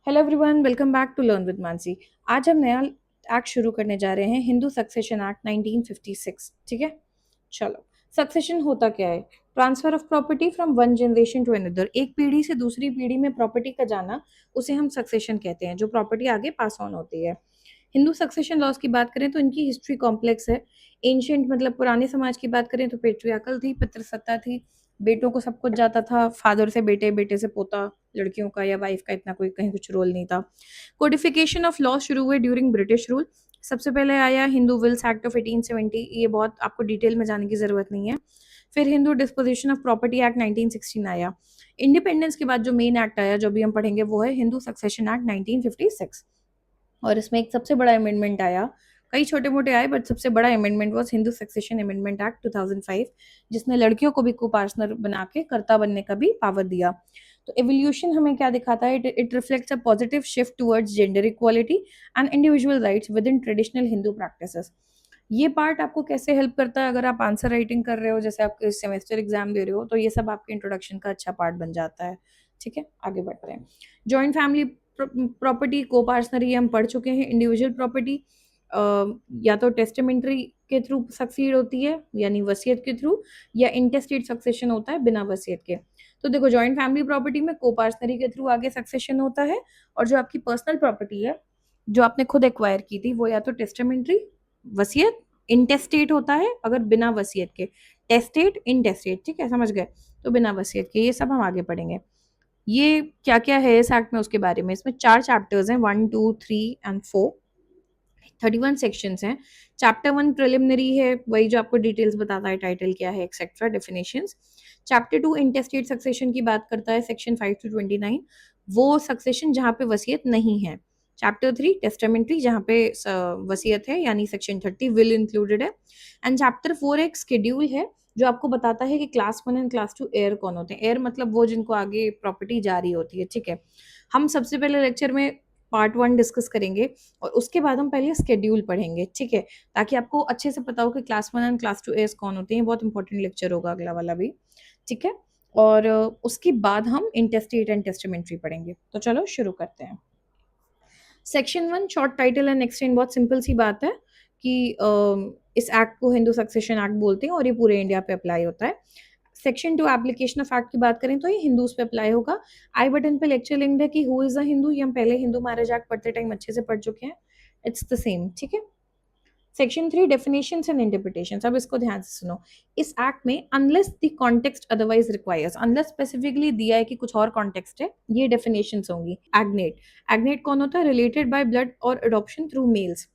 Hello everyone, welcome back to learn with Mansi. आज हम नया एक्ट शुरू करने जा रहे हैं, हिंदू सक्सेशन एक्ट 1956। ठीक है, चलो। सक्सेशन होता क्या है? Transfer of property from one generation to another. एक पीढ़ी से दूसरी पीढ़ी में प्रॉपर्टी का जाना, उसे हम सक्सेशन कहते हैं, जो प्रॉपर्टी आगे पास ऑन होती है। हिंदू सक्सेशन लॉज की बात करें तो इनकी हिस्ट्री कॉम्प्लेक्स है। एंशियंट मतलब पुराने समाज की बात करें तो पेट्रियार्कल थी, पितृसत्ता थी। बेटों को सब कुछ जाता था, फादर से बेटे, बेटे से पोता। लड़कियों का या वाइफ का इतना कोई कहीं कुछ रोल नहीं था। कोडिफिकेशन ऑफ लॉ शुरू हुए ड्यूरिंग ब्रिटिश रूल। सबसे पहले आया हिंदू विल्स एक्ट ऑफ 1870। ये बहुत आपको डिटेल में जाने की जरूरत नहीं है। फिर Hindu disposition of property act 1916 आया। इंडिपेंडेंस के बाद जो मेन एक्ट आया, जो भी हम पढ़ेंगे, वो है हिंदू सक्सेशन एक्ट 1956। और इसमें एक सबसे बड़ा अमेंडमेंट आया। कई छोटे मोटे आए, बट सबसे बड़ा amendment was Hindu succession amendment act 2005, जिसने लड़कियों को भी को पार्टनर बना के कर्ता बनने का भी पावर दिया। तो एवोल्यूशन हमें क्या दिखाता है? It reflects a positive shift towards gender equality and individual rights with in traditional Hindu practices. ये पार्ट आपको कैसे हेल्प करता है? अगर आप आंसर राइटिंग कर रहे हो, जैसे आप सेमेस्टर एग्जाम दे रहे हो, तो ये सब आपके इंट्रोडक्शन का अच्छा पार्ट बन जाता है। ठीक है, आगे बढ़ते हैं। जॉइंट फैमिली प्रॉपर्टी, को पार्टनरी हम पढ़ चुके हैं। इंडिविजुअल प्रॉपर्टी या तो टेस्टामेंट्री के थ्रू सक्सीड होती है, यानी वसीयत के थ्रू, या इंटेस्टेट सक्सेशन होता है बिना वसीयत के। तो देखो, जॉइंट फैमिली प्रॉपर्टी में को पार्टनरी के थ्रू आगे सक्सेशन होता है, और जो आपकी पर्सनल प्रॉपर्टी है, जो आपने खुद एक्वायर की थी, वो या तो टेस्टामेंट्री, वसीयत, इंटेस्टेट होता है अगर बिना वसीयत के। टेस्टेट, इंटेस्टेट, ठीक है, समझ गए? तो बिना वसीयत के, ये सब हम आगे पढ़ेंगे। ये क्या क्या है इस एक्ट में, उसके बारे में। इसमें 4 चैप्टर्स हैं, 1, 2, 3 एंड 4। 31 सेक्शंस हैं। चैप्टर 1 प्रिलिमिनरी है, वही जो आपको डिटेल्स बताता है, टाइटल क्या है, एक्सेट्रा, डेफिनेशंस। चैप्टर 2 इंटेस्टेट सक्सेशन की बात करता है, सेक्शन 5 to 29। वो सक्सेशन जहाँ पे वसीयत नहीं है। चैप्टर 3 टेस्टामेंट्री, जहाँ पे वसीयत है, यानी सेक्शन 30 विल इंक्लूडेड है। एंड चैप्टर 4 एक शेड्यूल है, जो आपको बताता है कि क्लास 1 एंड क्लास 2 एयर कौन होते हैं। एयर मतलब वो जिनको आगे प्रॉपर्टी जारी होती है। ठीक है, हम सबसे पहले लेक्चर में पार्ट 1 डिस्कस करेंगे, और उसके बाद हम पहले शेड्यूल पढ़ेंगे। ठीक है, ताकि आपको अच्छे से पता हो कि क्लास 1 एंड क्लास 2 एयर्स कौन होते हैं। बहुत इंपॉर्टेंट लेक्चर होगा अगला वाला भी। ठीक है, और उसके बाद हम इंटेस्टेट एंड टेस्टामेंट्री पढ़ेंगे। तो चलो शुरू करते हैं। Section 1 short title and extend. बहुत सिंपल सी बात है कि इस एक्ट को हिंदू सक्सेशन एक्ट बोलते हैं, और ये पूरे इंडिया पे अप्लाई होता है। सेक्शन 2 एप्लीकेशन ऑफ एक्ट की बात करें तो ये हिंदूज पे अप्लाई होगा। आई बटन पे लेक्चर लिंक्ड है कि हु इज अ हिंदू, ये हम पहले हिंदू मैरिज एक्ट पढ़ते टाइम अच्छे से पढ़ चुके हैं। It's the same. ठीक है, सेक्शन 3 डेफिनेशंस एंड इंटरप्रिटेशंस। अब इसको ध्यान से सुनो। इस एक्ट में unless the context otherwise requires, unless specifically दिया है कि कुछ और कॉन्टेक्स्ट है, ये डेफिनेशंस होंगी। एग्नेट, एग्नेट कौन होता है? रिलेटेड बाय ब्लड और अडॉप्शन थ्रू मेल्स।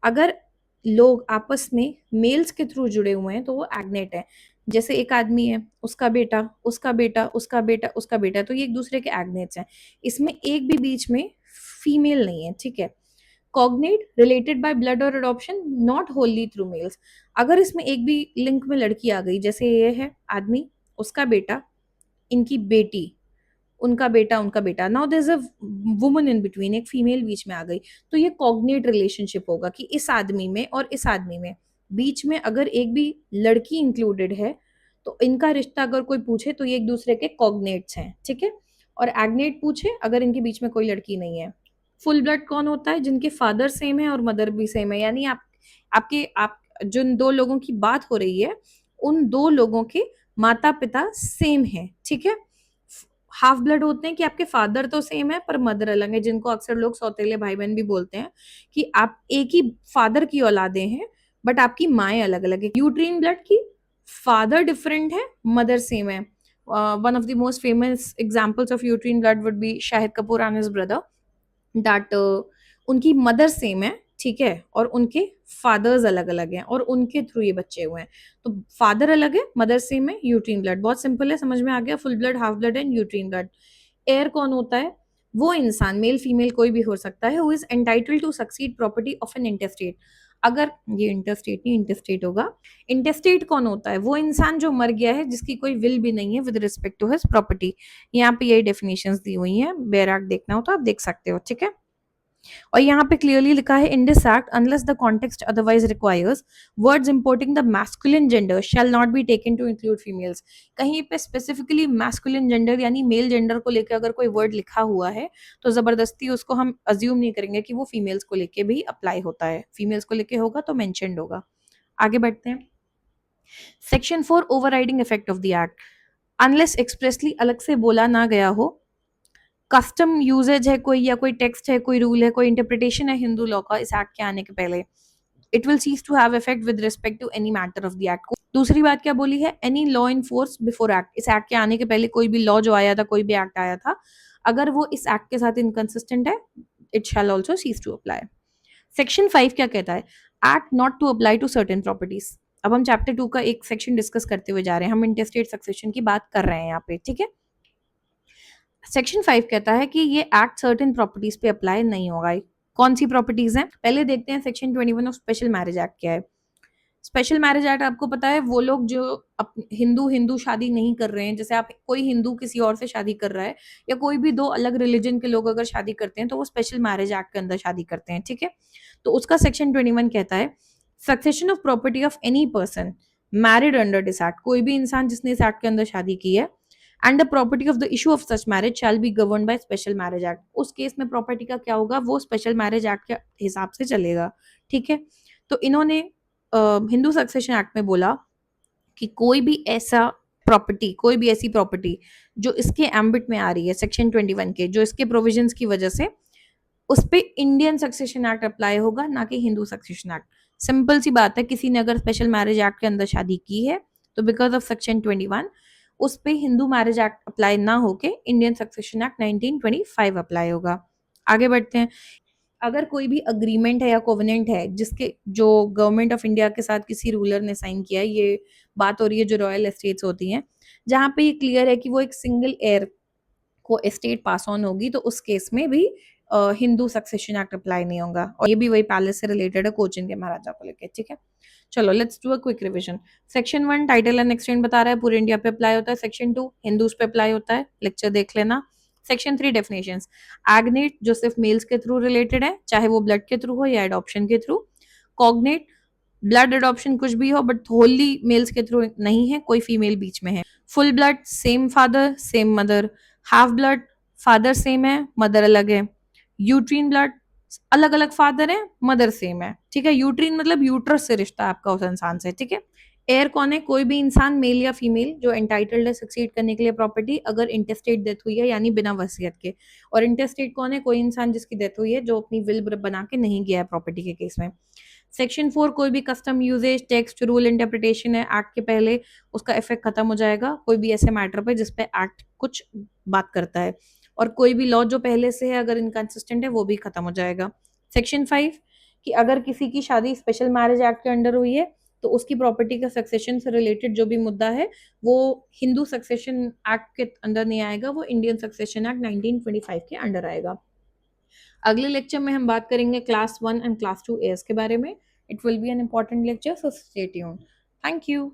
अगर लोग आपस में मेल्स के थ्रू जुड़े हुए हैं तो वो एग्नेट है। जैसे एक आदमी है, उसका बेटा, उसका बेटा, उसका बेटा, उसका बेटा, तो ये एक दूसरे के एग्नेट्स हैं। इसमें एक भी बीच में फीमेल नहीं है। ठीक है, कॉग्नेट, रिलेटेड बाय ब्लड और adoption, not wholly through males. अगर इसमें एक भी लिंक में लड़की आ गई, जैसे ये है आदमी, उसका बेटा, इनकी बेटी, उनका बेटा, उनका बेटा, now there is a woman in between, एक फीमेल बीच में आ गई, तो ये कॉग्नेट रिलेशनशिप होगा कि इस आदमी में और इस आदमी में बीच में अगर एक भी लड़की इंक्लूडेड है, तो इनका रिश्ता अगर कोई पूछे तो ये एक दूसरे के कॉग्नेट्स हैं। ठीक है, और एग्नेट पूछे अगर इनके बीच में कोई लड़की नहीं है। फुल ब्लड कौन होता है? जिनके फादर सेम है और मदर भी सेम है, यानी आप जिन दो लोगों की बात हो रही है, उन दो लोगों के माता पिता सेम है। ठीक है, हाफ ब्लड होते हैं कि आपके फादर तो सेम है पर मदर अलग है, जिनको अक्सर लोग सौतेले भाई बहन भी बोलते हैं, कि आप एक ही फादर की औलादे हैं बट आपकी माएँ अलग अलग है। यूट्रीन ब्लड की फादर डिफरेंट है, मदर सेम है। One of the most famous examples of uterine blood would be Shahid Kapoor and his brother, that उनकी मदर सेम है। ठीक है, और उनके फादर्स अलग अलग हैं, और उनके थ्रू ये बच्चे हुए हैं। तो फादर अलग है, मदर सेम है, यूट्रीन ब्लड। बहुत सिंपल है, समझ में आ गया? Full blood, half blood and uterine blood. Air कौन होता है? वो इंसान, मेल फीमेल कोई भी हो सकता है, who is entitled to succeed property of an intestate. अगर ये इंटरस्टेट नहीं, इंटेस्टेट होगा। इंटेस्टेट कौन होता है? वो इंसान जो मर गया है, जिसकी कोई विल भी नहीं है with respect to his property. यहाँ पे यही डेफिनेशंस दी हुई हैं, बेयर एक्ट देखना हो तो आप देख सकते हो। ठीक है, और यहाँ पे क्लियरली लिखा है in this act unless the context otherwise requires words importing the masculine gender shall not be taken to include females. कहीं पे स्पेसिफिकली मैस्कुलिन जेंडर यानी मेल जेंडर को लेकर अगर कोई वर्ड लिखा हुआ है तो जबरदस्ती उसको हम अज्यूम नहीं करेंगे कि वो फीमेल्स को लेके भी अप्लाई होता है, फीमेल्स को लेके होगा तो मेंशन्ड होगा। आगे बढ़ते हैं। Section 4 overriding effect of the act. Unless expressly अलग से बोला ना गया हो, कस्टम यूजेज है कोई या कोई टेक्स्ट है, कोई रूल है, कोई इंटरप्रिटेशन है हिंदू लॉ का इस एक्ट के आने के पहले, it will cease to have effect with respect to any matter of the act. दूसरी बात क्या बोली है, any law in force before act. इस एक्ट के आने के पहले कोई भी लॉ जो आया था, कोई भी एक्ट आया था, अगर वो इस एक्ट के साथ इनकंसिस्टेंट है, it shall also cease to apply. Section 5 क्या कहता है, act not to apply to certain properties. अब हम चैप्टर 2 का एक सेक्शन डिस्कस करते हुए जा रहे हैं, हम इंटेस्टेट सक्सेशन की बात कर रहे हैं यहाँ पे, ठीक है। सेक्शन 5 कहता है कि ये एक्ट सर्टेन प्रॉपर्टीज पे अप्लाई नहीं होगा। कौन सी प्रॉपर्टीज हैं, पहले देखते हैं section 21 of special marriage act क्या है। स्पेशल मैरिज एक्ट आपको पता है वो लोग जो हिंदू हिंदू शादी नहीं कर रहे हैं, जैसे आप कोई हिंदू किसी और से शादी कर रहा है या कोई भी दो अलग रिलीजन के लोग अगर शादी करते हैं तो वो स्पेशल मैरिज एक्ट के अंदर शादी करते हैं, ठीक है। तो उसका सेक्शन 21 कहता है succession of property of any person married under this act, कोई भी इंसान जिसने इस एक्ट के अंदर शादी की है, and the property of the issue of such marriage shall be govern by special marriage act. उस केस में प्रॉपर्टी का क्या होगा, वो स्पेशल मैरिज एक्ट के हिसाब से चलेगा, ठीक है। तो इन्होंने हिंदू सक्सेशन एक्ट में बोला कि कोई भी ऐसा प्रॉपर्टी, कोई भी ऐसी प्रॉपर्टी जो इसके एम्बिट में आ रही है सेक्शन 21 के, जो इसके प्रोविजंस की वजह से, उस पे इंडियन सक्सेशन एक्ट अप्लाई होगा, ना कि हिंदू सक्सेशन एक्ट। सिंपल सी बात है, किसी ने अगर स्पेशल मैरिज एक्ट के अंदर शादी की है तो बिकॉज ऑफ सेक्शन 21 उस पे हिंदू मैरिज एक्ट अप्लाई ना होके इंडियन सक्सेशन एक्ट 1925 अप्लाई होगा। आगे बढ़ते हैं। अगर कोई भी अग्रीमेंट है या कोवेनेंट है जिसके जो गवर्नमेंट ऑफ इंडिया के साथ किसी रूलर ने साइन किया है, ये बात हो रही है जो रॉयल एस्टेट्स होती हैं, जहाँ पे ये क्लियर है कि वो एक सिंगल एयर को एस्टेट पास ऑन होगी, तो उस केस में भी हिंदू सक्सेशन एक्ट अप्लाई नहीं होगा। और ये भी वही पैलेस से रिलेटेड है, कोचिन के महाराजा को लेके, ठीक है। चलो let's do a quick revision. Section 1 title and extend बता रहा है, पूरे इंडिया पे अप्लाई होता है। सेक्शन 2 हिंदूज पे अप्लाई होता है, लेक्चर देख लेना। सेक्शन 3 डेफिनेशंस, एग्नेट जो सिर्फ मेल्स के थ्रू रिलेटेड है, चाहे वो ब्लड के थ्रू हो या एडॉप्शन के थ्रू। कॉग्नेट ब्लड एडॉप्शन कुछ भी हो बट होली मेल्स के थ्रू नहीं है, कोई फीमेल बीच में है। Full blood same father same mother. Half blood father same है मदर अलग है। यूट्रीन ब्लड अलग अलग फादर है मदर सेम है, ठीक है। यूट्रीन मतलब यूट्रस से रिश्ता है आपका उस इंसान से, ठीक है। एयर कौन है, कोई भी इंसान मेल या फीमेल जो एंटाइटल्ड है सक्सीड करने के लिए प्रॉपर्टी अगर इंटेस्टेट डेथ हुई है यानी बिना वसीयत के। और इंटेस्टेट कौन है, कोई इंसान जिसकी डेथ हुई है जो अपनी विल बना के नहीं गया है प्रॉपर्टी के केस में। सेक्शन 4 कोई भी custom usage text rule interpretation है एक्ट के पहले, उसका इफेक्ट खत्म हो जाएगा कोई भी ऐसे मैटर पे जिसपे एक्ट कुछ बात करता है। और कोई भी लॉ जो पहले से है अगर इनकंसिस्टेंट है वो भी खत्म हो जाएगा। सेक्शन 5 कि अगर किसी की शादी स्पेशल मैरिज एक्ट के अंडर हुई है तो उसकी प्रॉपर्टी का सक्सेशन से रिलेटेड जो भी मुद्दा है वो हिंदू सक्सेशन एक्ट के अंदर नहीं आएगा, वो इंडियन सक्सेशन एक्ट 1925 के अंडर आएगा। अगले लेक्चर में हम बात करेंगे क्लास 1 एंड क्लास 2 एयर्स के बारे में। It will be an important lecture, so stay tuned. Thank you.